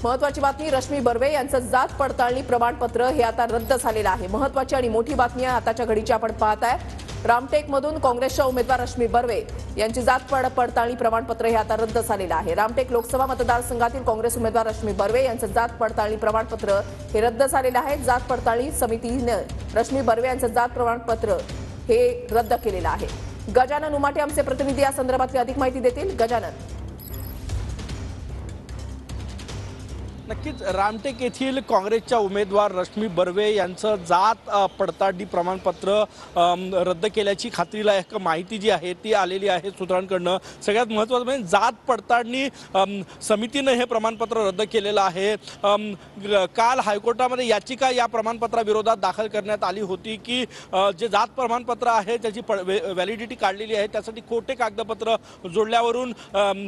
महत्त्वाची बातमी, रश्मी बर्वे यांचं जात पडताळणी प्रमाणपत्र हे आता रद्द झालेलं आहे। महत्त्वाची आणि मोठी बातमी आहे आताच्या घडीची आपण पाहताय। रामटेकमधून काँग्रेसच्या उमेदवार रश्मी बर्वे यांची जात पडताळणी प्रमाणपत्र हे आता रद्द झालेलं आहे। रामटेक लोकसभा मतदारसंघातील काँग्रेस उमेदवार रश्मी बर्वे यांचं जात पडताळणी प्रमाणपत्र हे रद्द झालेलं आहे। जात पडताळणी समितीने रश्मी बर्वे यांचं जात प्रमाणपत्र हे रद्द केलेलं आहे। गजानन उमाटे आमचे प्रतिनिधी या संदर्भातली अधिक माहिती देतील। गजानन, नक्कीच रामटेक येथील काँग्रेसच्या उमेदवार रश्मी बर्वे यांचं जात पडताळणी प्रमाणपत्र रद्द केल्याची खात्रीला एक माहिती जी आहे ती आलेली आहे सूत्रांकडून। सगळ्यात महत्त्वाचं म्हणजे जात पडताळणी समितीने हे प्रमाणपत्र रद्द केलेलं आहे। काल हायकोर्टामध्ये याचिका या प्रमाणपत्राविरोधात दाखल करण्यात आली होती की जे जात प्रमाणपत्र आहे त्याची व्हॅलिडिटी काढलेली आहे, त्यासाठी खोटे कागदपत्र जोडल्यावरून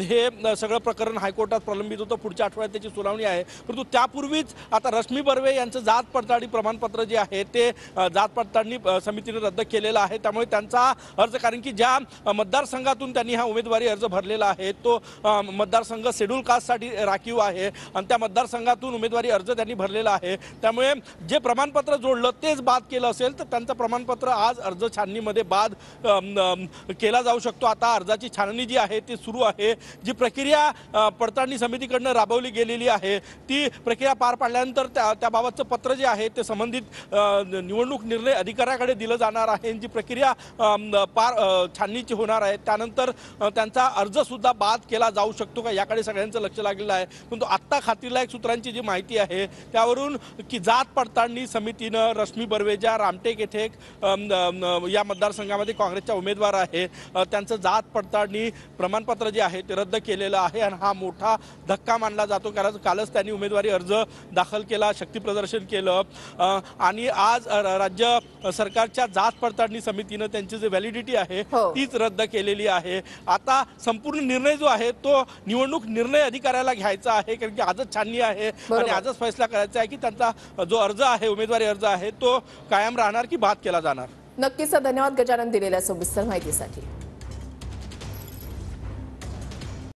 हे सगळं प्रकरण हायकोर्टात प्रलंबित होतं। पुढच्या आठवड्यात त्याची सुनावणी आहे, परंतु त्यापूर्वीच आता रश्मी बर्वे यांचं जात पडताळणी प्रमाणपत्र जे आहे ते जात पडताळणी समितीने रद्द केलेलं आहे। त्यामुळे त्यांचा अर्ज, कारण की ज्या मतदारसंघातून त्यांनी हा उमेदवारी अर्ज भरलेला आहे तो मतदारसंघ शेड्यूल कास्टसाठी राखीव आहे आणि त्या मतदारसंघातून उमेदवारी अर्ज त्यांनी भरलेला आहे। त्यामुळे जे प्रमाणपत्र जोडलं तेच बाद केलं असेल तर त्यांचं प्रमाणपत्र आज अर्ज छाननीमध्ये बाद केला जाऊ शकतो। आता अर्जाची छाननी जी आहे ती सुरू आहे। जी प्रक्रिया पडताळणी समितीकडून राबवली गेलेली आहे ती प्रक्रिया पार पाडल्यानंतर त्याबाबतचं पत्र जे आहे ते संबंधित निवडणूक निर्णय अधिकाऱ्याकडे दिलं जाणार आहे। जी प्रक्रिया छाननीची होणार आहे त्यानंतर त्यांचा अर्ज सुद्धा बाद केला जाऊ शकतो का याकडे सगळ्यांचं लक्ष लागलेलं आहे। परंतु आत्ता खात्रीला एक सूत्रांची जी माहिती आहे त्यावरून की जात पडताळणी समितीनं रश्मी बर्वे ज्या रामटेक येथे या मतदारसंघामध्ये काँग्रेसच्या उमेदवार आहे त्यांचं जात पडताळणी प्रमाणपत्र जे आहे ते रद्द केलेलं आहे आणि हा मोठा धक्का मानला जातो। कारण कालच त्यांनी उमेदवारी अर्ज दाखल केला, शक्ती प्रदर्शन केलं आणि आज राज्य सरकारच्या जात पडताळणी समितीने त्यांची जी व्हॅलिडिटी आहे तीच रद्द केलेली आहे। आता संपूर्ण निर्णय जो आहे तो निवडणूक निर्णय अधिकाऱ्याला घ्यायचा आहे, कारण की आजच छाननी आहे आणि आजच फैसला करायचा आहे की त्यांचा जो अर्ज आहे उमेदवारी अर्ज आहे तो कायम राहणार की बाद केला जाणार। नक्कीच धन्यवाद गजानन दिलेल्या सविस्तर माहितीसाठी।